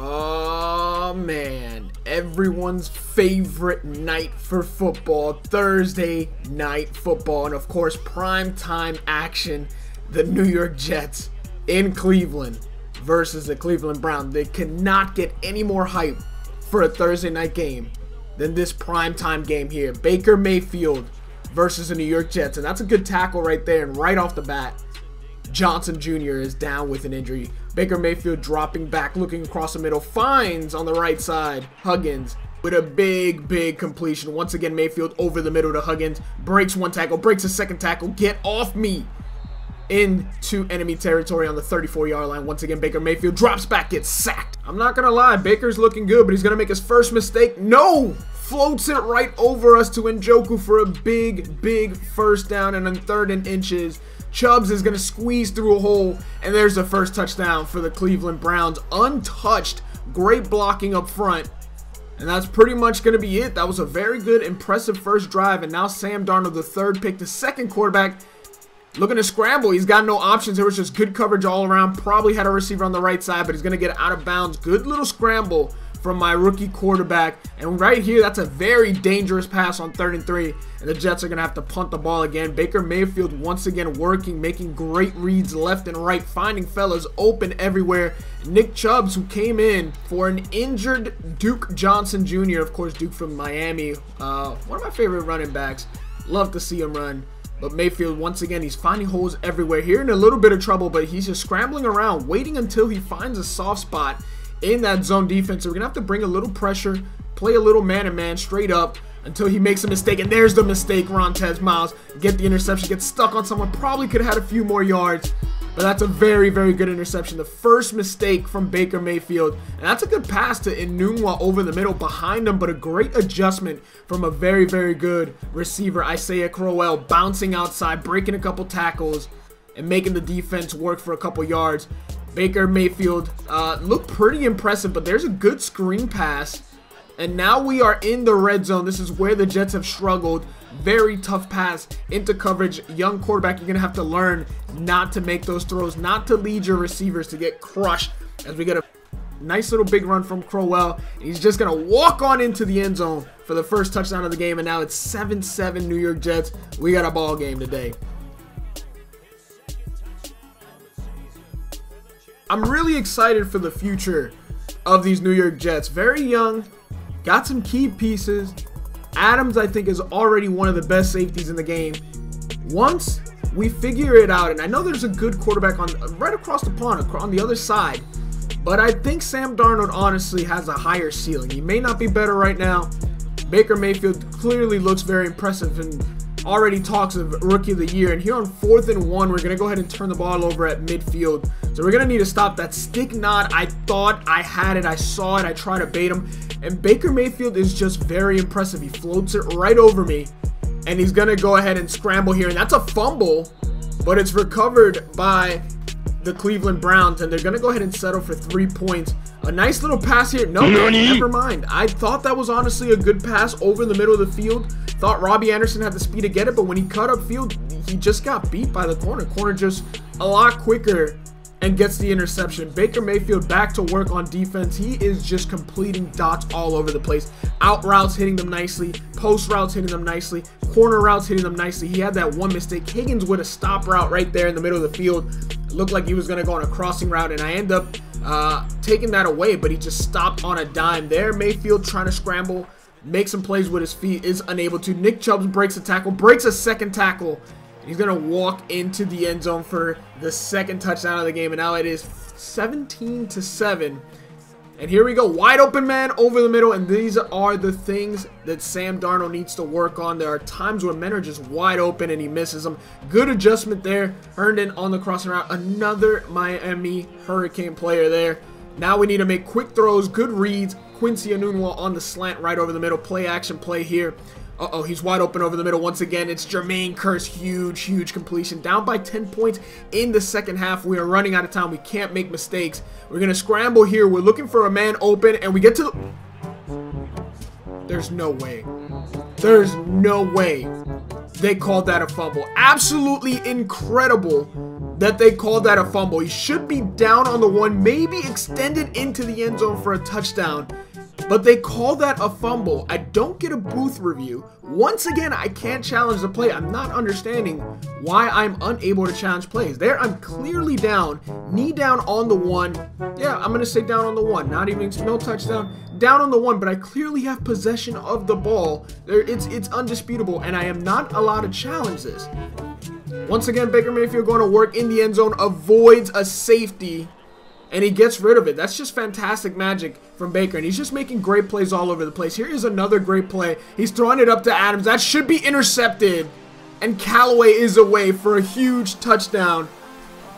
Oh man, everyone's favorite night for football, Thursday night football, and of course prime time action, the New York Jets in Cleveland versus the Cleveland Browns. They cannot get any more hype for a Thursday night game than this prime time game here. Baker Mayfield versus the New York Jets, and that's a good tackle right there, and right off the bat, Johnson Jr. is down with an injury. Baker Mayfield dropping back, looking across the middle, finds on the right side Huggins with a big completion. Once again, Mayfield over the middle to Huggins, breaks one tackle, breaks a second tackle, get off me, into enemy territory on the 34-yard line. Once again, Baker Mayfield drops back, gets sacked. I'm not gonna lie, Baker's looking good, but he's gonna make his first mistake. No! Floats it right over us to Njoku for a big first down, and on 3rd and inches, Chubbs is going to squeeze through a hole, and there's the first touchdown for the Cleveland Browns. Untouched, great blocking up front, and that's pretty much going to be it. That was a very good, impressive first drive, and now Sam Darnold, the third pick, the second quarterback, looking to scramble. He's got no options. There was just good coverage all around. Probably had a receiver on the right side, but he's going to get out of bounds. Good little scramble from my rookie quarterback, and right here, that's a very dangerous pass on 3rd and 3, and the Jets are going to have to punt the ball again. Baker Mayfield once again working, making great reads left and right, finding fellas open everywhere. Nick Chubbs, who came in for an injured Duke Johnson Jr., of course, Duke from Miami, one of my favorite running backs. Love to see him run. But Mayfield, once again, he's finding holes everywhere. Here in a little bit of trouble, but he's just scrambling around, waiting until he finds a soft spot in that zone defense. So we're gonna have to bring a little pressure, play a little man-to-man straight up until he makes a mistake, and there's the mistake. Rontez Miles get the interception, gets stuck on someone, probably could have had a few more yards, but that's a very good interception. The first mistake from Baker Mayfield, and that's a good pass to Enunwa over the middle behind him, but a great adjustment from a very good receiver, Isaiah Crowell, bouncing outside, breaking a couple tackles, and making the defense work for a couple yards. Baker Mayfield looked pretty impressive, but there's a good screen pass. And now we are in the red zone. This is where the Jets have struggled. Very tough pass into coverage. Young quarterback, you're going to have to learn not to make those throws, not to lead your receivers to get crushed. As we get a nice little big run from Crowell. He's just going to walk on into the end zone for the first touchdown of the game. And now it's 7-7 New York Jets. We got a ball game today. I'm really excited for the future of these New York Jets. Very young, got some key pieces. Adams, I think, is already one of the best safeties in the game. Once we figure it out, and I know there's a good quarterback on right across the pond, on the other side, but I think Sam Darnold honestly has a higher ceiling. He may not be better right now. Baker Mayfield clearly looks very impressive and already talks of Rookie of the Year. And here on 4th and 1, we're going to go ahead and turn the ball over at midfield. So we're going to need to stop that stick nod. I thought I had it. I saw it. I tried to bait him. And Baker Mayfield is just very impressive. He floats it right over me. And he's going to go ahead and scramble here. And that's a fumble, but it's recovered by the Cleveland Browns. And they're going to go ahead and settle for 3 points. A nice little pass here. No, never mind. I thought that was honestly a good pass over the middle of the field. Thought Robbie Anderson had the speed to get it, but when he cut upfield, he just got beat by the corner. Corner just a lot quicker and gets the interception. Baker Mayfield back to work on defense. He is just completing dots all over the place. Out routes hitting them nicely. Post routes hitting them nicely. Corner routes hitting them nicely. He had that one mistake. Higgins with a stop route right there in the middle of the field. It looked like he was going to go on a crossing route, and I end up taking that away, but he just stopped on a dime there. Mayfield trying to scramble, make some plays with his feet, is unable to. Nick Chubbs breaks a tackle, breaks a second tackle. He's going to walk into the end zone for the second touchdown of the game, and now it is 17-7. And here we go, wide open man over the middle, and these are the things that Sam Darnold needs to work on. There are times where men are just wide open and he misses them. Good adjustment there. Herndon on the crossing route. Another Miami Hurricane player there. Now we need to make quick throws, good reads. Quincy Enunwa on the slant right over the middle. Play action play here. Uh-oh, he's wide open over the middle once again. It's Jermaine Kearse. Huge completion. Down by 10 points in the second half. We are running out of time. We can't make mistakes. We're going to scramble here. We're looking for a man open, and we get to the... There's no way. There's no way they called that a fumble. Absolutely incredible that they called that a fumble. He should be down on the 1, maybe extended into the end zone for a touchdown. But they call that a fumble. I don't get a booth review. Once again, I can't challenge the play. I'm not understanding why I'm unable to challenge plays. There, I'm clearly down. Knee down on the 1. Yeah, I'm going to say down on the 1. Not even, no touchdown. Down on the 1, but I clearly have possession of the ball. It's undisputable, and I am not allowed to challenge this. Once again, Baker Mayfield going to work in the end zone, avoids a safety, and he gets rid of it. That's just fantastic magic from Baker, and he's just making great plays all over the place. Here is another great play. He's throwing it up to Adams. That should be intercepted, and Callaway is away for a huge touchdown.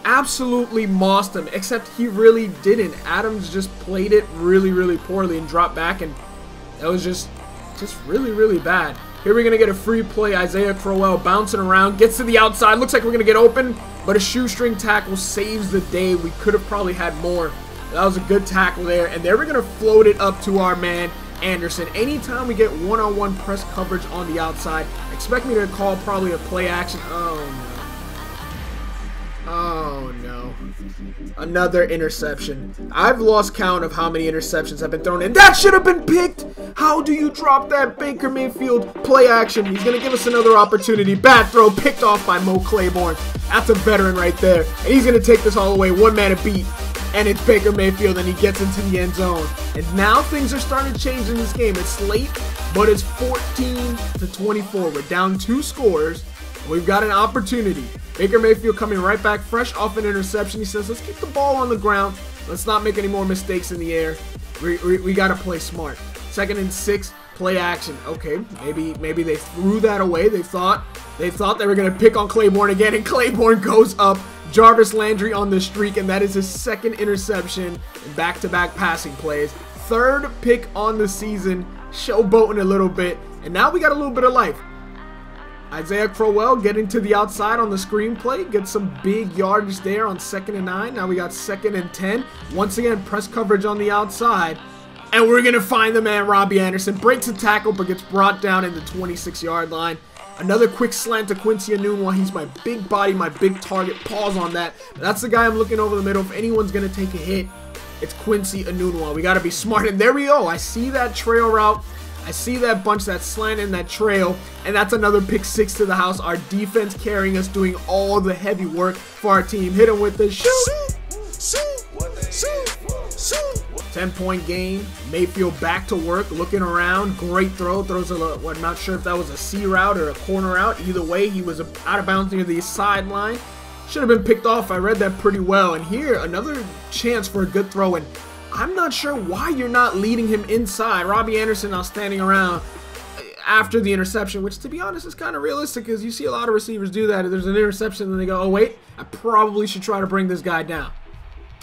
Absolutely mossed him, except he really didn't. Adams just played it really, really poorly and dropped back, and that was just really, really bad. Here we're going to get a free play. Isaiah Crowell bouncing around, gets to the outside. Looks like we're going to get open, but a shoestring tackle saves the day. We could have probably had more. That was a good tackle there. And there we're going to float it up to our man, Anderson. Anytime we get one-on-one press coverage on the outside, expect me to call probably a play action. Oh, no. Oh, no. Another interception. I've lost count of how many interceptions have been thrown in. That should have been picked. How do you drop that, Baker Mayfield? Play action. He's going to give us another opportunity. Bad throw picked off by Mo Claiborne. That's a veteran right there. And he's going to take this all away. One man a beat. And it's Baker Mayfield, and he gets into the end zone. And now things are starting to change in this game. It's late, but it's 14-24. We're down 2 scores. We've got an opportunity. Baker Mayfield coming right back, fresh off an interception. He says, let's keep the ball on the ground. Let's not make any more mistakes in the air. We got to play smart. 2nd and 6, play action. Okay, maybe they threw that away. They thought they were going to pick on Claiborne again, and Claiborne goes up. Jarvis Landry on the streak, and that is his 2nd interception in back-to-back passing plays. 3rd pick on the season, showboating a little bit, and now we got a little bit of life. Isaiah Crowell getting to the outside on the screen play, gets some big yardage there on 2nd and 9. Now we got 2nd and 10. Once again, press coverage on the outside, and we're going to find the man, Robbie Anderson. Breaks a tackle, but gets brought down in the 26-yard line. Another quick slant to Quincy Enunwa. He's my big body, my big target. Pause on that. That's the guy I'm looking over the middle. If anyone's going to take a hit, it's Quincy Enunwa. We got to be smart. And there we go. I see that trail route. I see that bunch, that slant in that trail. And that's another pick 6 to the house. Our defense carrying us, doing all the heavy work for our team. Hit him with the shoot. 10-point game. Mayfield back to work, looking around. Great throw. Throws I'm not sure if that was a C route or a corner route. Either way, he was out of bounds near the sideline. Should have been picked off. I read that pretty well. And here, another chance for a good throw. And I'm not sure why you're not leading him inside. Robbie Anderson now standing around after the interception, which, to be honest, is kind of realistic because you see a lot of receivers do that. If there's an interception, then they go, oh, wait, I probably should try to bring this guy down.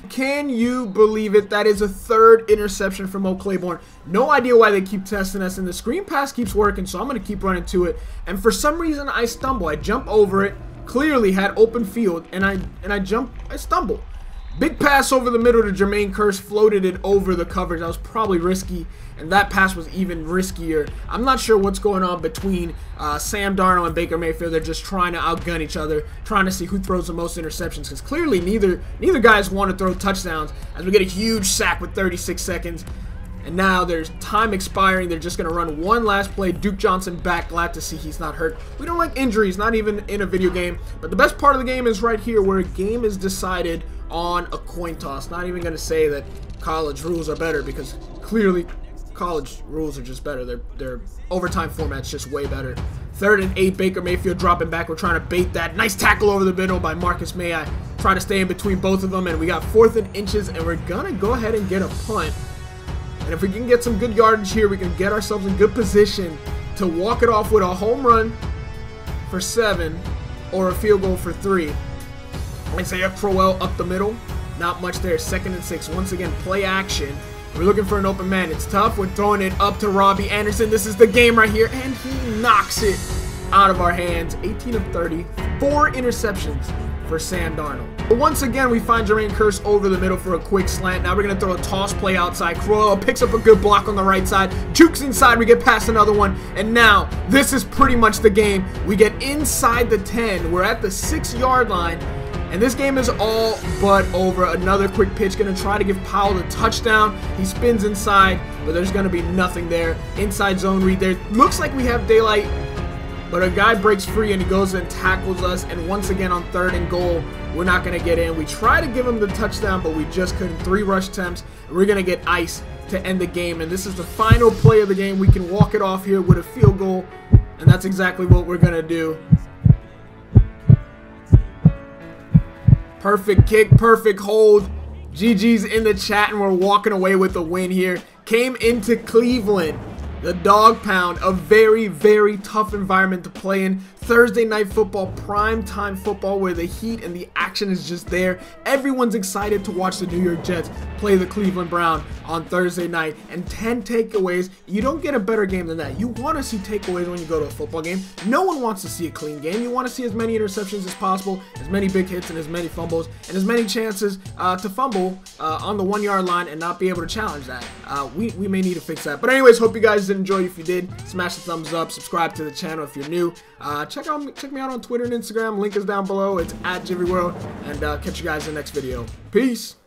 Can you believe it? That is a 3rd interception from Mo Claiborne. No idea why they keep testing us, and the screen pass keeps working, so I'm going to keep running to it. And for some reason, I stumble. I jump over it. Clearly had open field, and I stumble. Big pass over the middle to Jermaine Kearse, floated it over the coverage. That was probably risky, and that pass was even riskier. I'm not sure what's going on between Sam Darnold and Baker Mayfield. They're just trying to outgun each other, trying to see who throws the most interceptions, because clearly neither guys want to throw touchdowns, as we get a huge sack with 36 seconds. And now there's time expiring. They're just going to run one last play. Duke Johnson back. Glad to see he's not hurt. We don't like injuries, not even in a video game. But the best part of the game is right here, where a game is decided on a coin toss. Not even going to say that college rules are better, because clearly college rules are just better. Their overtime format's just way better. 3rd and 8, Baker Mayfield dropping back. We're trying to bait that. Nice tackle over the middle by Marcus May. I try to stay in between both of them, and we got 4th and inches, and we're going to go ahead and get a punt. And if we can get some good yardage here, we can get ourselves in good position to walk it off with a home run for 7 or a field goal for 3. Isaiah Crowell up the middle. Not much there. 2nd and 6. Once again, play action. We're looking for an open man. It's tough. We're throwing it up to Robbie Anderson. This is the game right here. And he knocks it out of our hands. 18 of 30. 4 interceptions for Sam Darnold. But once again, we find Jermaine Kearse over the middle for a quick slant. Now we're going to throw a toss play outside. Crowell picks up a good block on the right side. Jukes inside. We get past another one. And now, this is pretty much the game. We get inside the 10. We're at the 6-yard line. And this game is all but over. Another quick pitch, going to try to give Powell the touchdown. He spins inside, but there's going to be nothing there. Inside zone read there. Looks like we have daylight, but a guy breaks free and he goes and tackles us. And once again on 3rd and goal, we're not going to get in. We try to give him the touchdown, but we just couldn't. 3 rush attempts. We're going to get ice to end the game. And this is the final play of the game. We can walk it off here with a field goal. And that's exactly what we're going to do. Perfect kick, perfect hold. GG's in the chat, and we're walking away with the win here. Came into Cleveland, the dog pound, a very, very tough environment to play in. Thursday night football, prime time football, where the heat and the action is just there. Everyone's excited to watch the New York Jets play the Cleveland Browns on Thursday night. And 10 takeaways, you don't get a better game than that. You want to see takeaways when you go to a football game. No one wants to see a clean game. You want to see as many interceptions as possible, as many big hits and as many fumbles, and as many chances to fumble on the 1-yard line and not be able to challenge that. We may need to fix that. But anyways, hope you guys did enjoy. If you did, smash the thumbs up, subscribe to the channel if you're new. Check me out on Twitter and Instagram. Link is down below. It's at Gyvi World. And catch you guys in the next video. Peace.